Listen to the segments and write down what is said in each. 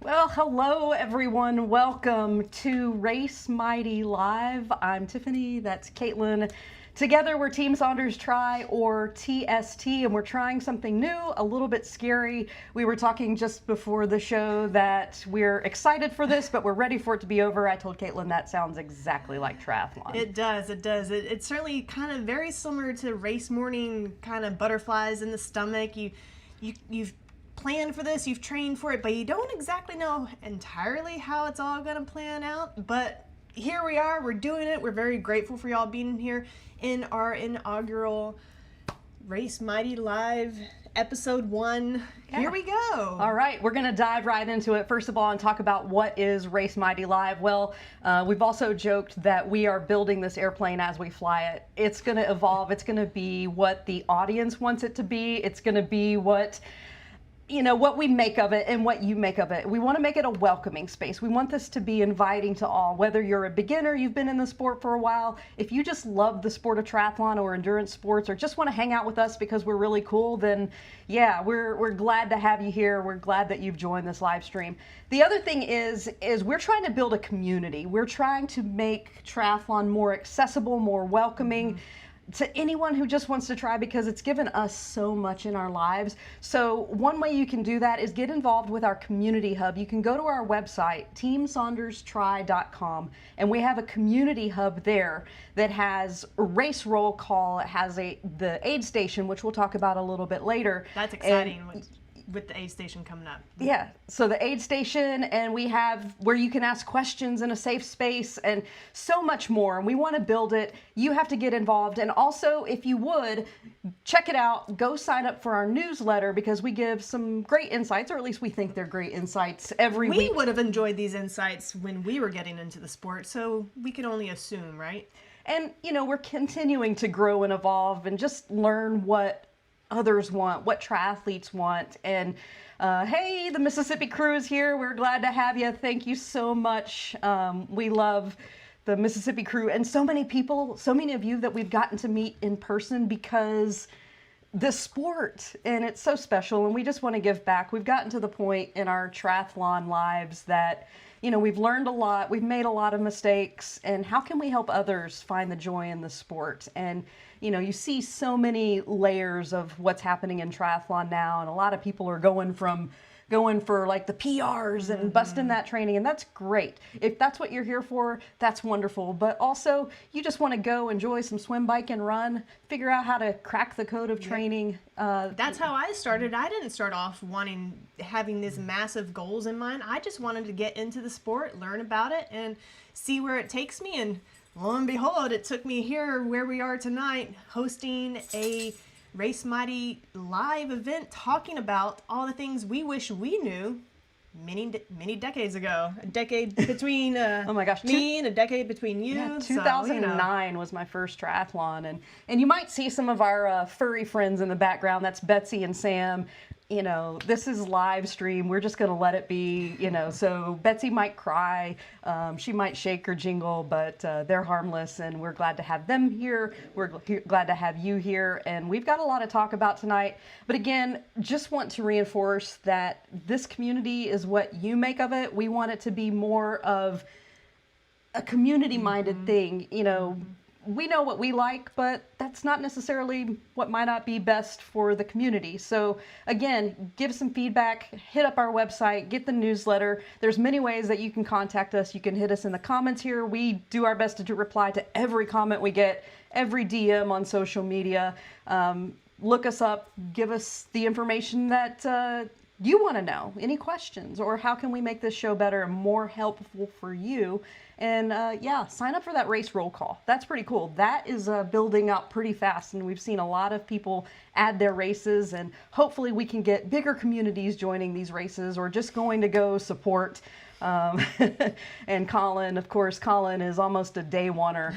Well, hello everyone. Welcome to Race Mighty Live. I'm Tiffany, that's Caitlin. Together we're Team Saunders Tri, or TST, and we're trying something new, a little bit scary. We were talking just before the show that we're excited for this, but we're ready for it to be over. I told Caitlin that sounds exactly like triathlon. It does. It's certainly kind of very similar to race morning, kind of butterflies in the stomach. You've planned for this, you've trained for it, but you don't exactly know entirely how it's all going to plan out. But here we are, we're doing it. We're very grateful for y'all being here in our inaugural Race Mighty Live episode 1. Yeah. Here we go. All right, we're going to dive right into it. First of all, and talk about what is Race Mighty Live. Well, we've also joked that we are building this airplane as we fly it. It's going to evolve. It's going to be what the audience wants it to be. It's going to be what we make of it and what you make of it. We want to make it a welcoming space. We want this to be inviting to all, whether you're a beginner, you've been in the sport for a while, if you just love the sport of triathlon or endurance sports, or just want to hang out with us because we're really cool, then yeah, we're glad to have you here. We're glad that you've joined this live stream. The other thing is we're trying to build a community. We're trying to make triathlon more accessible, more welcoming, to anyone who just wants to try, because it's given us so much in our lives. So one way you can do that is get involved with our community hub. You can go to our website, teamsaunderstri.com, and we have a community hub there that has a race roll call. It has the aid station, which we'll talk about a little bit later. That's exciting. With the aid station coming up. Yeah, so the aid station, and we have where you can ask questions in a safe space and so much more, and we want to build it. You have to get involved, and also, if you would, check it out. Go sign up for our newsletter, because we give some great insights, or at least we think they're great insights every week. We would have enjoyed these insights when we were getting into the sport, so we can only assume, right? And, we're continuing to grow and evolve and just learn what others want, what triathletes want. And hey, the Mississippi crew is here. We're glad to have you. Thank you so much. We love the Mississippi crew, and so many people, so many of you that we've gotten to meet in person because this sport, and it's so special, and we just want to give back. We've gotten to the point in our triathlon lives that we've learned a lot, we've made a lot of mistakes, and how can we help others find the joy in the sport? And you see so many layers of what's happening in triathlon now, and a lot of people are going for like the PRs and busting that training, and that's great. If that's what you're here for, that's wonderful. But also, you just want to go enjoy some swim, bike, and run, figure out how to crack the code of training. That's how I started. I didn't start off having these massive goals in mind. I just wanted to get into the sport, learn about it, and see where it takes me. And lo and behold, it took me here where we are tonight, hosting a Race Mighty Live event, talking about all the things we wish we knew many decades ago. A decade between oh my gosh, me and a decade between you. Yeah, 2009 was my first triathlon, and you might see some of our furry friends in the background. That's Betsy and Sam. This is live stream. We're just going to let it be, so Betsy might cry. She might shake or jingle, but they're harmless, and we're glad to have them here. We're glad to have you here, and we've got a lot to talk about tonight. But again, just want to reinforce that this community is what you make of it. We want it to be more of a community-minded thing, We know what we like, but that's not necessarily what might not be best for the community. So again, give some feedback, hit up our website, get the newsletter. There's many ways that you can contact us. You can hit us in the comments here. We do our best to reply to every comment we get, every DM on social media. Look us up, give us the information that you want to know, any questions, or how can we make this show better and more helpful for you. And yeah, sign up for that race roll call. That's pretty cool. That is building up pretty fast, and we've seen a lot of people add their races, and hopefully we can get bigger communities joining these races or just going to go support. And Colin, of course, Colin is almost a day oneer.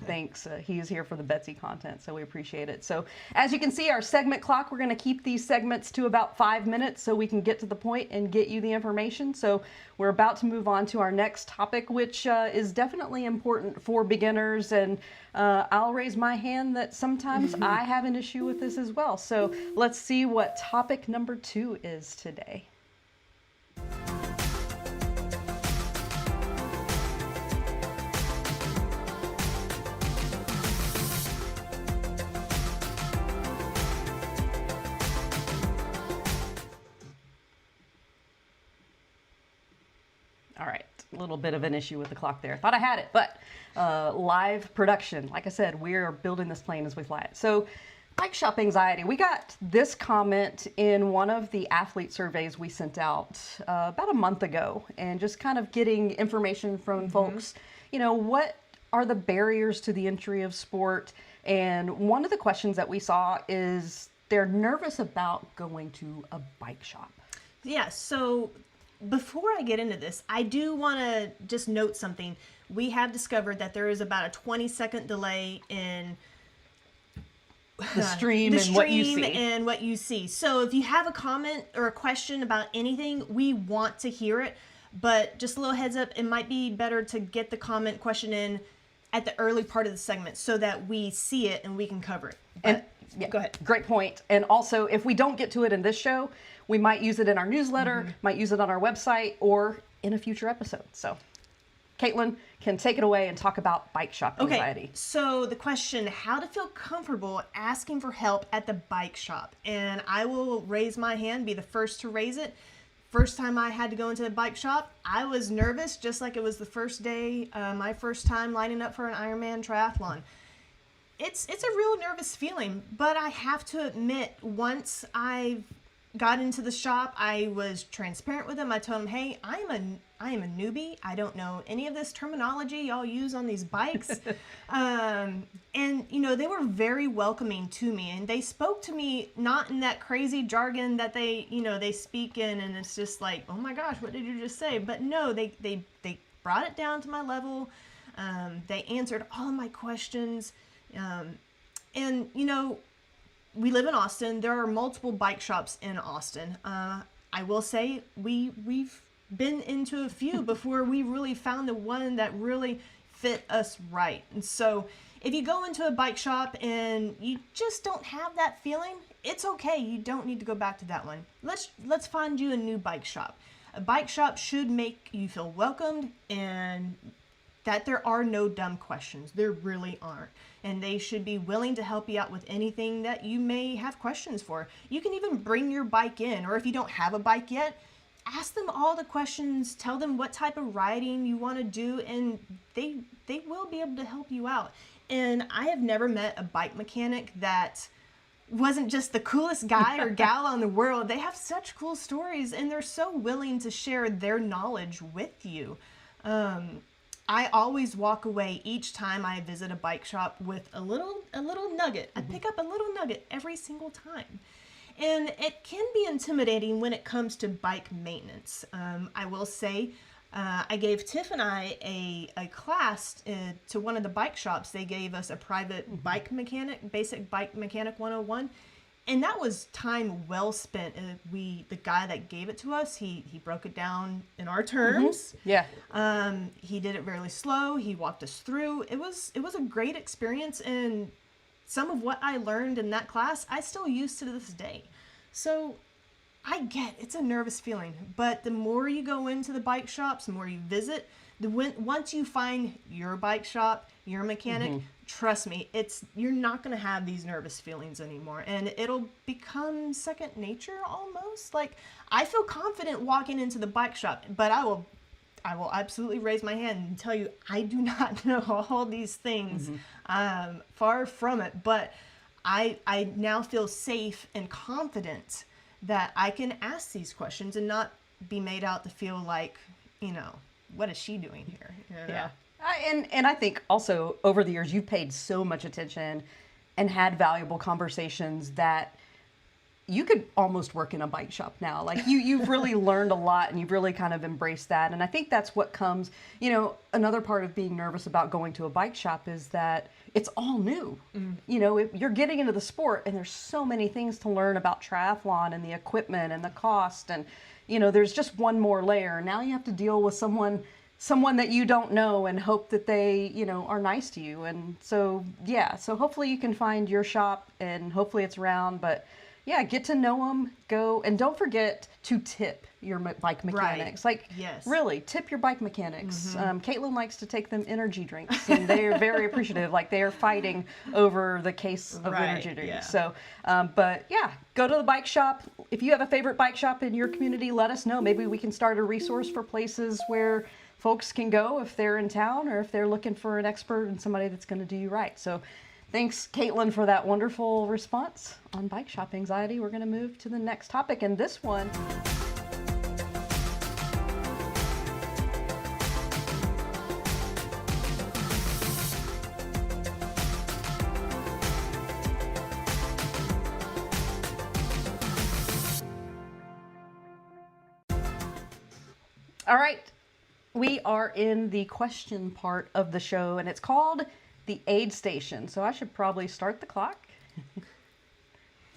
Thanks. He's here for the Betsy content, so we appreciate it. So as you can see, our segment clock, we're going to keep these segments to about 5 minutes so we can get to the point and get you the information. So we're about to move on to our next topic, which is definitely important for beginners. And I'll raise my hand that sometimes I have an issue with this as well. So let's see what topic number 2 is today. All right, a little bit of an issue with the clock there. Thought I had it, but live production. Like I said, we're building this plane as we fly it. So bike shop anxiety. We got this comment in one of the athlete surveys we sent out about a month ago, and just kind of getting information from folks. You know, what are the barriers to the entry of sport? And one of the questions that we saw is they're nervous about going to a bike shop. Yeah, so before I get into this, I do want to just note something. We have discovered that there is about a 20-second delay in the stream and what you see. And what you see. So if you have a comment or a question about anything, we want to hear it. But just a little heads up, it might be better to get the comment question in at the early part of the segment so that we see it and we can cover it. But, yeah, go ahead. Great point. And also, if we don't get to it in this show, we might use it in our newsletter, might use it on our website, or in a future episode. So Caitlin can take it away and talk about bike shop anxiety. Okay, so the question, how to feel comfortable asking for help at the bike shop. And I will raise my hand, be the first to raise it. First time I had to go into a bike shop, I was nervous, just like it was the first day, my first time lining up for an Ironman triathlon. It's a real nervous feeling, but I have to admit, once I got into the shop, I was transparent with them. I told them, hey, I am a newbie. I don't know any of this terminology y'all use on these bikes. And, you know, they were very welcoming to me, and they spoke to me not in that crazy jargon that they speak in, and it's just like, oh my gosh, what did you just say? But no, they brought it down to my level. They answered all of my questions. And, you know, we live in Austin. There are multiple bike shops in Austin. I will say we've been into a few before we really found the one that really fit us right. And so if you go into a bike shop and you just don't have that feeling, it's okay. You don't need to go back to that one. Let's find you a new bike shop. A bike shop should make you feel welcomed and that there are no dumb questions. There really aren't. And they should be willing to help you out with anything that you may have questions for. You can even bring your bike in, or if you don't have a bike yet, ask them all the questions, tell them what type of riding you want to do, and they will be able to help you out. And I have never met a bike mechanic that wasn't just the coolest guy or gal in the world. They have such cool stories, and they're so willing to share their knowledge with you. I always walk away each time I visit a bike shop with a little nugget. I pick up a little nugget every single time. And it can be intimidating when it comes to bike maintenance. I will say, I gave Tiff and I a class to one of the bike shops. They gave us a private bike mechanic, basic bike mechanic 101. And that was time well spent. The guy that gave it to us, he broke it down in our terms. Yeah. He did it really slow. He walked us through. It was a great experience, and some of what I learned in that class, I still use to this day. So I get it's a nervous feeling, but the more you go into the bike shops, the more you visit, once you find your bike shop, your mechanic, trust me, you're not going to have these nervous feelings anymore, and it'll become second nature almost. Like, I feel confident walking into the bike shop, but I will absolutely raise my hand and tell you I do not know all these things. Far from it, but I now feel safe and confident that I can ask these questions and not be made out to feel like, what is she doing here? Yeah. And I think also over the years you've paid so much attention and had valuable conversations that you could almost work in a bike shop now. Like you've really learned a lot, and you've really kind of embraced that. And I think that's what comes, another part of being nervous about going to a bike shop is that it's all new. You're getting into the sport, and there's so many things to learn about triathlon and the equipment and the cost. And, there's just one more layer. Now you have to deal with someone that you don't know and hope that they, are nice to you. And so, yeah, so hopefully you can find your shop, and hopefully it's around, but yeah, get to know them, go, and don't forget to tip your bike mechanics. Like, yes. really, tip your bike mechanics. Caitlin likes to take them energy drinks, and they are very appreciative. Like, they are fighting over the case of energy drinks. Yeah. So, but yeah, go to the bike shop. If you have a favorite bike shop in your community, let us know. Maybe we can start a resource for places where folks can go if they're in town or if they're looking for an expert and somebody that's going to do you right. So thanks, Caitlin, for that wonderful response on bike shop anxiety. We're going to move to the next topic, and this one... All right, we are in the question part of the show, and it's called the aid station. So I should probably start the clock.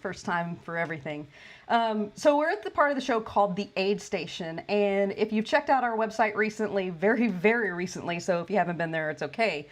First time for everything. So we're at the part of the show called the aid station, and if you've checked out our website recently, very, very recently, so if you haven't been there, it's okay.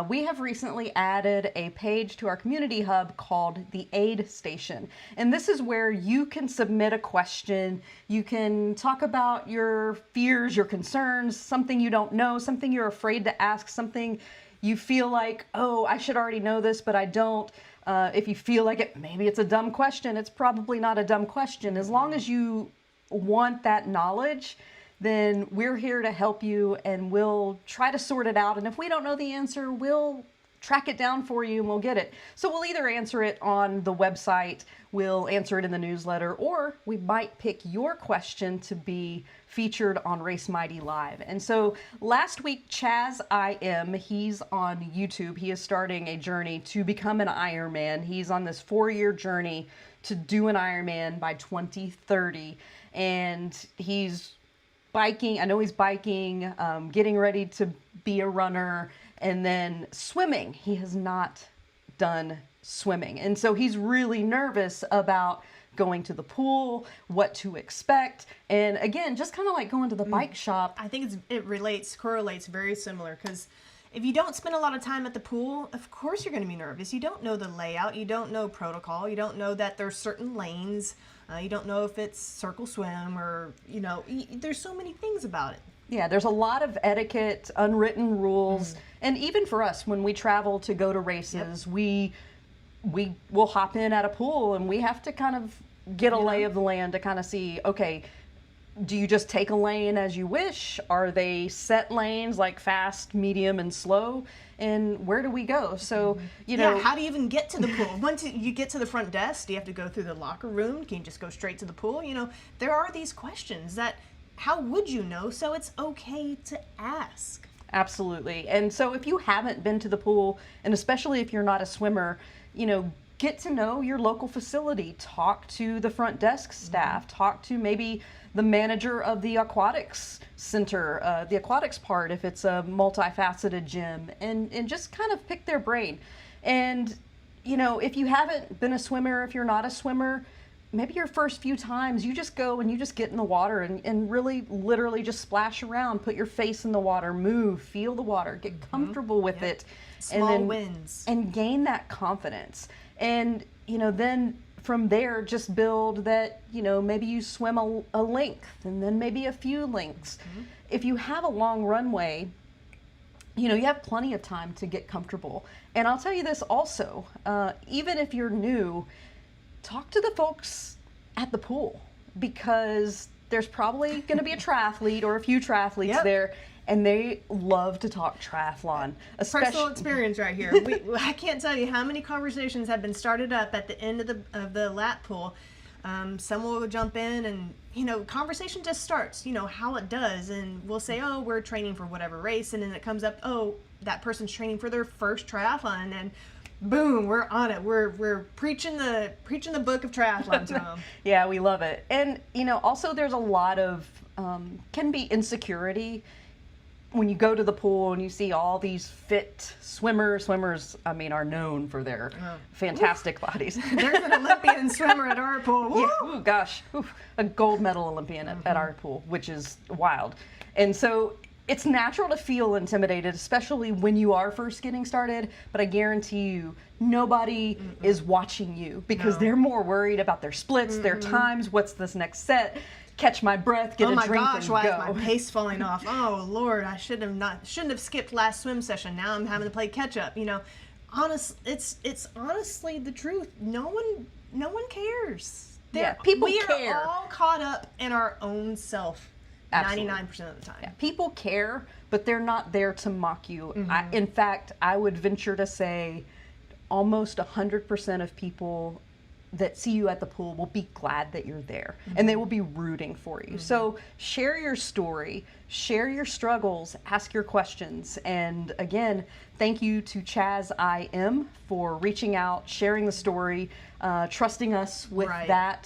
We have recently added a page to our community hub called the Aid Station. And this is where you can submit a question. You can talk about your fears, your concerns, something you don't know, something you're afraid to ask, something you feel like, oh, I should already know this, but I don't. If you feel like maybe it's a dumb question, it's probably not a dumb question. As long as you want that knowledge, then we're here to help you, and we'll try to sort it out. And if we don't know the answer, we'll track it down for you and we'll get it. So we'll either answer it on the website, we'll answer it in the newsletter, or we might pick your question to be featured on Race Mighty Live. And so last week, Chaz IM, he's on YouTube. He is starting a journey to become an Ironman. He's on this 4-year journey to do an Ironman by 2030. And he's biking, I know he's biking, getting ready to be a runner, and then swimming. He has not done swimming. And so he's really nervous about going to the pool, what to expect. And again, just kind of like going to the bike shop. I think it correlates very similar, because if you don't spend a lot of time at the pool, of course you're going to be nervous. You don't know the layout, you don't know protocol, you don't know that there's certain lanes, you don't know if it's circle swim, or, there's so many things about it. Yeah, there's a lot of etiquette, unwritten rules. And even for us, when we travel to go to races, we will hop in at a pool, and we have to kind of get a lay of the land to kind of see, okay, do you just take a lane as you wish? Are they set lanes like fast, medium, and slow? And where do we go? So, how do you even get to the pool? Once you get to the front desk, do you have to go through the locker room? Can you just go straight to the pool? There are these questions that, how would you know? So it's okay to ask. Absolutely. And so if you haven't been to the pool, and especially if you're not a swimmer, get to know your local facility. Talk to the front desk staff. Talk to maybe the manager of the aquatics center, the aquatics part, if it's a multifaceted gym, and just kind of pick their brain. And, if you haven't been a swimmer, if you're not a swimmer, maybe your first few times you just go and you just get in the water and really literally just splash around, put your face in the water, move, feel the water, get comfortable with it. Small wins. And gain that confidence. And, then from there, just build that, maybe you swim a length and then maybe a few lengths. If you have a long runway, you have plenty of time to get comfortable. And I'll tell you this also, even if you're new, talk to the folks at the pool, because there's probably going to be a triathlete or a few triathletes there, and they love to talk triathlon. Personal experience right here. I can't tell you how many conversations have been started up at the end of the lap pool. Someone will jump in and, conversation just starts, how it does. And we'll say, oh, we're training for whatever race. And then it comes up, oh, that person's training for their first triathlon. And boom, we're on it. We're preaching the book of triathlon to them. Yeah, we love it. And, also there's a lot of, can be insecurity when you go to the pool and you see all these fit swimmers, are known for their fantastic bodies. There's an Olympian swimmer at our pool. Woo! Yeah, oh gosh, a gold medal Olympian at our pool, which is wild. And so, it's natural to feel intimidated, especially when you are first getting started, but I guarantee you, nobody is watching you because No. they're more worried about their splits, their times, what's this next set, catch my breath, get Oh a my drink, gosh, and why go. is my pace falling off? Oh Lord, I shouldn't have skipped last swim session. Now I'm having to play catch up. You know, it's honestly the truth. No one cares. Yeah, people we care. are all caught up in our own self. Absolutely. 99% of the time. Yeah, people care, but they're not there to mock you. In fact, I would venture to say almost 100% of people that see you at the pool will be glad that you're there and they will be rooting for you. So share your story, share your struggles, ask your questions. And again, thank you to Chaz IM for reaching out, sharing the story, trusting us with Right. that.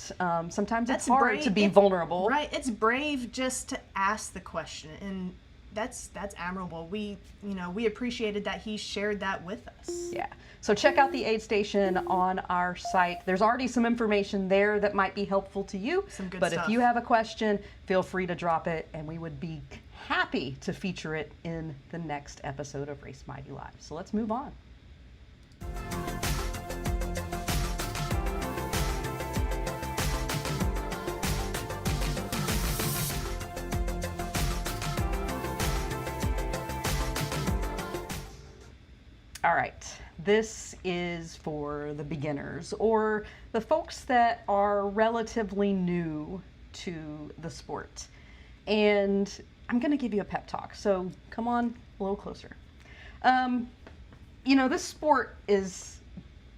Sometimes That's it's hard brave. to be It's- vulnerable. Right. It's brave just to ask the question, and that's admirable. We appreciated that he shared that with us. Yeah. So check out the aid station on our site. There's already some information there that might be helpful to you. Some good but stuff. if you have a question, feel free to drop it and we would be happy to feature it in the next episode of Race Mighty Live. So let's move on. All right, this is for the beginners or the folks that are relatively new to the sport. And I'm going to give you a pep talk, so come on a little closer. This sport is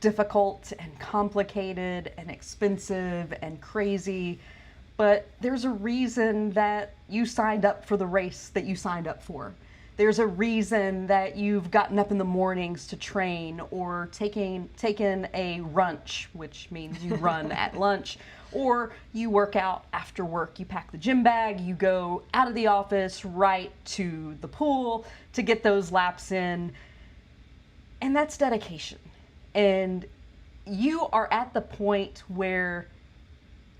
difficult and complicated and expensive and crazy, but there's a reason that you signed up for the race that you signed up for. There's a reason that you've gotten up in the mornings to train or taken a runch, which means you run at lunch, or you work out after work. You pack the gym bag, you go out of the office right to the pool to get those laps in. And that's dedication. And you are at the point where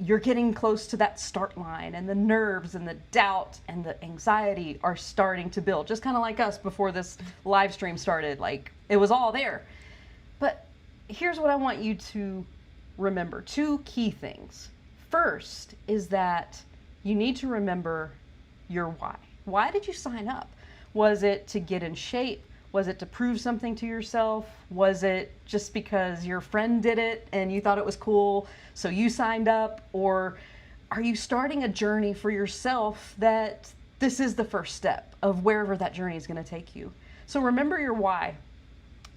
you're getting close to that start line and the nerves and the doubt and the anxiety are starting to build, just kind of like us before this live stream started. Like, it was all there. But here's what I want you to remember. 2 key things. First is that you need to remember your why. Why did you sign up? Was it to get in shape? Was it to prove something to yourself? Was it just because your friend did it and you thought it was cool, so you signed up? Or are you starting a journey for yourself that this is the first step of wherever that journey is going to take you? So remember your why.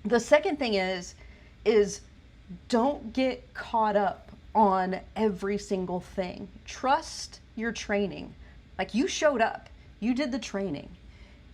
The second thing is don't get caught up on every single thing. Trust your training. Like, you showed up, you did the training.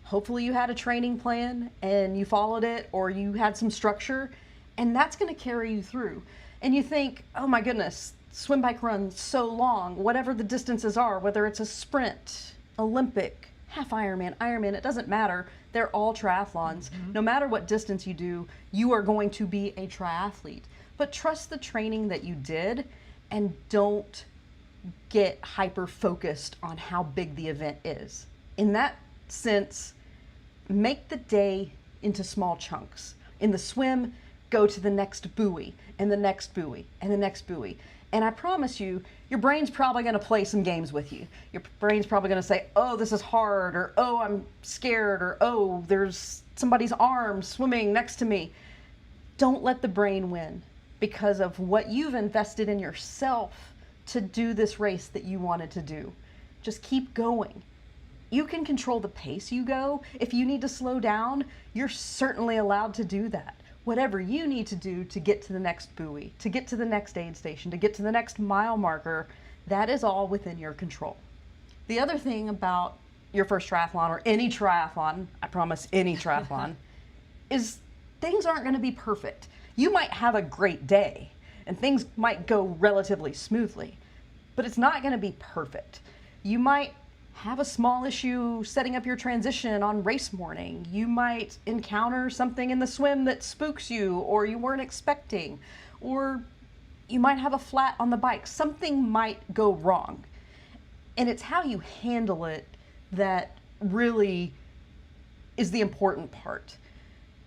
Hopefully you had a training plan and you followed it, or you had some structure, and that's going to carry you through. And you think, oh my goodness, swim, bike, run so long, whatever the distances are, whether it's a sprint, Olympic, half Ironman, it doesn't matter. They're all triathlons. No matter what distance you do, you are going to be a triathlete. But trust the training that you did and don't get hyper focused on how big the event is. In that sense, make the day into small chunks. In the swim, go to the next buoy and the next buoy and the next buoy. And I promise you, your brain's probably going to play some games with you. Your brain's probably going to say, oh, this is hard, or oh, I'm scared, or oh, there's somebody's arm swimming next to me. Don't let the brain win because of what you've invested in yourself to do this race that you wanted to do. Just keep going. You can control the pace you go. If you need to slow down, you're certainly allowed to do that. Whatever you need to do to get to the next buoy, to get to the next aid station, to get to the next mile marker, that is all within your control. The other thing about your first triathlon, or any triathlon, I promise any triathlon, is things aren't going to be perfect. You might have a great day and things might go relatively smoothly, but it's not going to be perfect. You might have a small issue setting up your transition on race morning. You might encounter something in the swim that spooks you or you weren't expecting, or you might have a flat on the bike. Something might go wrong. And it's how you handle it that really is the important part.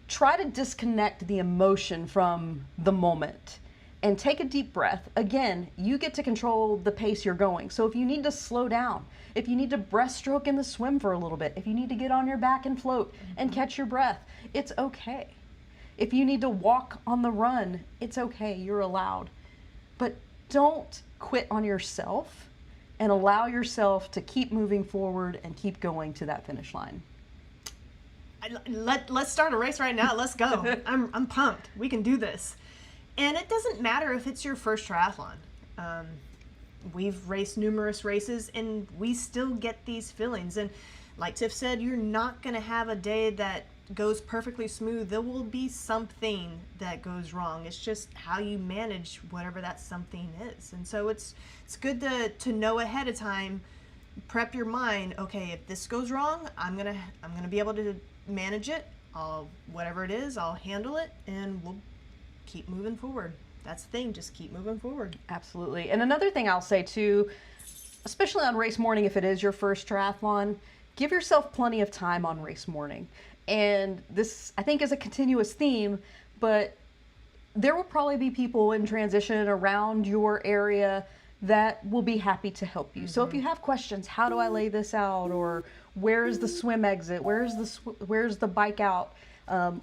Try to disconnect the emotion from the moment and take a deep breath. Again, you get to control the pace you're going. So if you need to slow down, if you need to breaststroke in the swim for a little bit, if you need to get on your back and float and catch your breath, it's okay. If you need to walk on the run, it's okay, you're allowed. But don't quit on yourself, and allow yourself to keep moving forward and keep going to that finish line. Let's start a race right now. Let's go. I'm pumped. We can do this. And it doesn't matter if it's your first triathlon. We've raced numerous races and we still get these feelings. And like Tiff said, you're not going to have a day that goes perfectly smooth. There will be something that goes wrong. It's just how you manage whatever that something is. And so it's good to know ahead of time, prep your mind. Okay, if this goes wrong, I'm gonna be able to manage it. Whatever it is, I'll handle it, and we'll keep moving forward. That's the thing, just keep moving forward. Absolutely. And another thing I'll say too, especially on race morning, if it is your first triathlon, give yourself plenty of time on race morning. And this, I think, is a continuous theme, but there will probably be people in transition around your area that will be happy to help you. So if you have questions, how do I lay this out? Or where is the swim exit? Where's the bike out?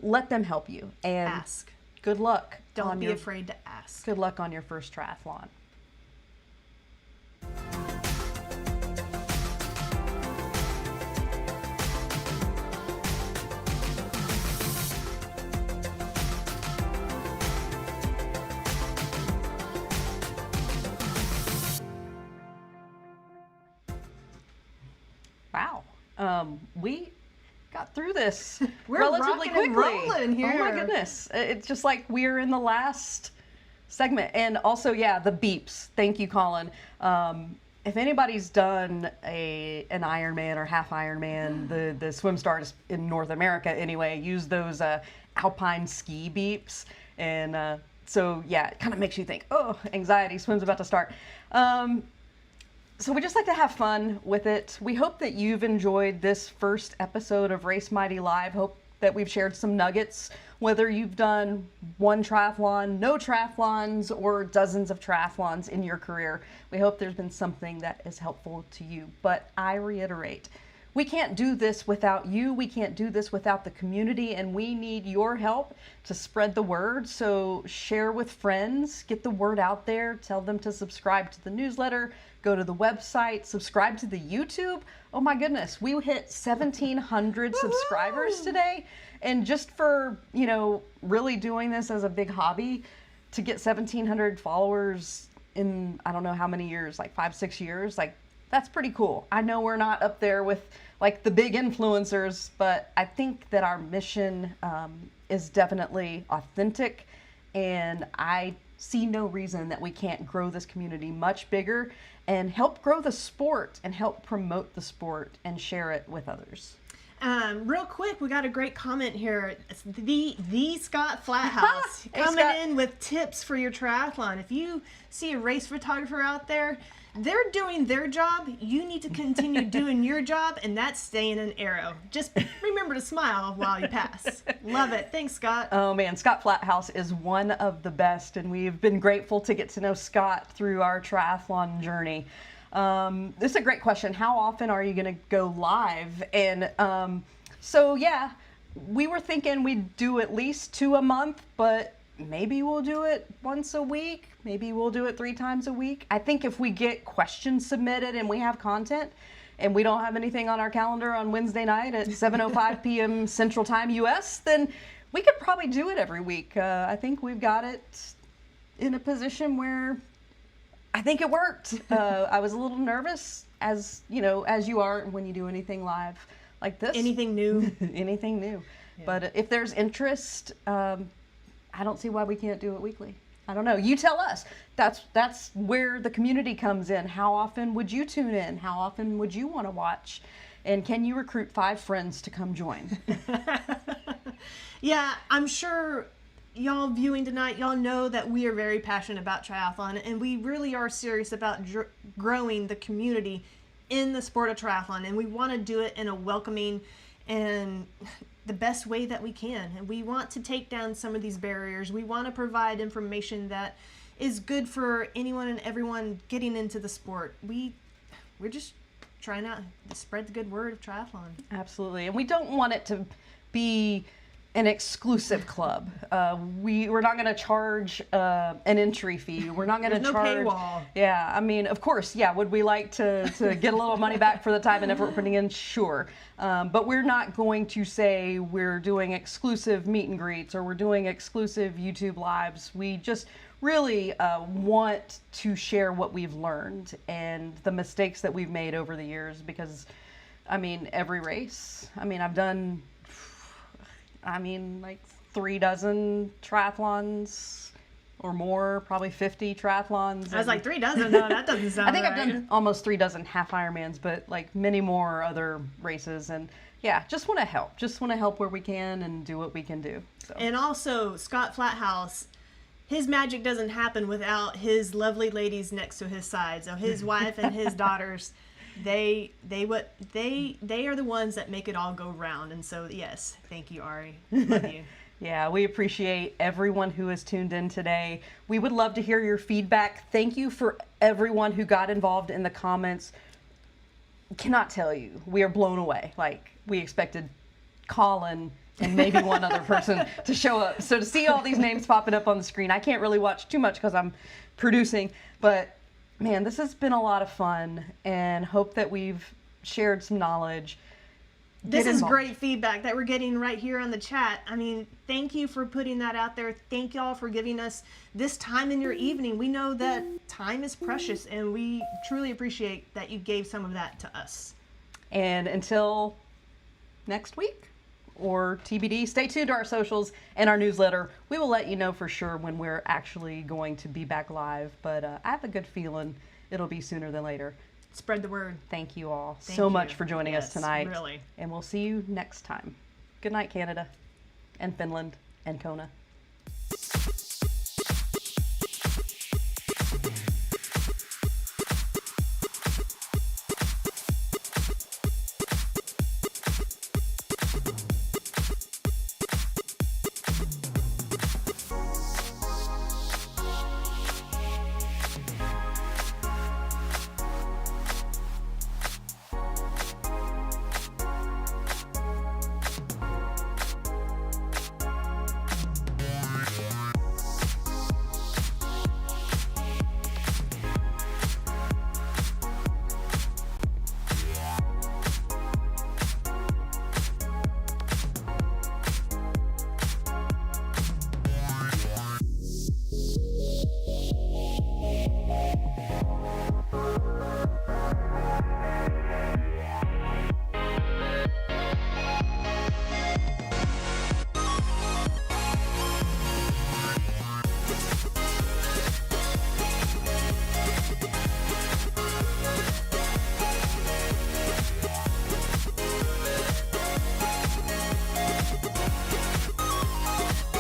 Let them help you. And ask. Good luck. Don't be afraid to ask. Good luck on your first triathlon. Wow. We got through this We're relatively rocking and quickly. rolling here. Oh my goodness. It's just like we're in the last segment. And also, yeah, the beeps. Thank you, Colin. If anybody's done an Ironman or half Ironman, the swim stars in North America anyway, use those alpine ski beeps. And so, yeah, it kind of makes you think, oh, anxiety, swim's about to start. So we just like to have fun with it. We hope that you've enjoyed this first episode of Race Mighty Live. Hope that we've shared some nuggets, whether you've done one triathlon, no triathlons, or dozens of triathlons in your career. We hope there's been something that is helpful to you. But I reiterate, we can't do this without you. We can't do this without the community, and we need your help to spread the word. So share with friends, get the word out there, tell them to subscribe to the newsletter, go to the website, subscribe to the YouTube. Oh my goodness, we hit 1,700 subscribers today. And just for, really doing this as a big hobby, to get 1,700 followers in, I don't know how many years, like 5-6 years, like that's pretty cool. I know we're not up there with like the big influencers, but I think that our mission is definitely authentic, and I see no reason that we can't grow this community much bigger and help grow the sport and help promote the sport and share it with others. Real quick, we got a great comment here. It's the Scott Flathouse Hey, coming Scott. in with tips for your triathlon. If you see a race photographer out there, they're doing their job. You need to continue doing your job, and that's staying an arrow. Just remember to smile while you pass. Love it. Thanks, Scott. Oh man, Scott Flathouse is one of the best, and we've been grateful to get to know Scott through our triathlon journey. This is a great question. How often are you going to go live? And so yeah, we were thinking we'd do at least 2 a month, but maybe we'll do it once a week. Maybe we'll do it 3 times a week. I think if we get questions submitted and we have content and we don't have anything on our calendar on Wednesday night at 7:05 p.m. Central Time US, then we could probably do it every week. I think we've got it in a position where I think it worked. I was a little nervous, as you are when you do anything live like this. Anything new. Anything new. Yeah. But if there's interest, I don't see why we can't do it weekly. I don't know. You tell us. That's where the community comes in. How often would you tune in? How often would you want to watch? And can you recruit 5 friends to come join? Yeah, I'm sure y'all viewing tonight, y'all know that we are very passionate about triathlon, and we really are serious about growing the community in the sport of triathlon, and we want to do it in a welcoming and the best way that we can. And we want to take down some of these barriers. We want to provide information that is good for anyone and everyone getting into the sport. We're just trying to spread the good word of triathlon. Absolutely. And we don't want it to be an exclusive club. We're not going to charge an entry fee. We're not going to There's charge. no paywall. Yeah, I mean, of course, yeah. Would we like to get a little money back for the time and effort we're putting in? Sure. But we're not going to say we're doing exclusive meet and greets or we're doing exclusive YouTube lives. We just really want to share what we've learned and the mistakes that we've made over the years, because, I mean, every race, I mean, I've done, like 36 triathlons or more, probably 50 triathlons. I was like, 36? No, that doesn't sound I think right. I've done almost 36 half Ironmans, but like many more other races. And yeah, just want to help where we can and do what we can do. So. And also, Scott Flathouse, his magic doesn't happen without his lovely ladies next to his side. So his wife and his daughters, they are the ones that make it all go round. And so, yes, thank you, Ari. Love you. Yeah, we appreciate everyone who has tuned in today. We would love to hear your feedback. Thank you for everyone who got involved in the comments. Cannot tell you, we are blown away. Like, we expected Colin and maybe one other person to show up. So to see all these names popping up on the screen, I can't really watch too much because I'm producing, but man, this has been a lot of fun, and hope that we've shared some knowledge. This is great feedback that we're getting right here on the chat. I mean, thank you for putting that out there. Thank y'all for giving us this time in your evening. We know that time is precious, and we truly appreciate that you gave some of that to us. And until next week, or TBD, stay tuned to our socials and our newsletter. We will let you know for sure when we're actually going to be back live, but I have a good feeling it'll be sooner than later. Spread the word. Thank you all Thank so you. much for joining us Yes, tonight. really. And we'll see you next time. Good night, Canada and Finland and Kona.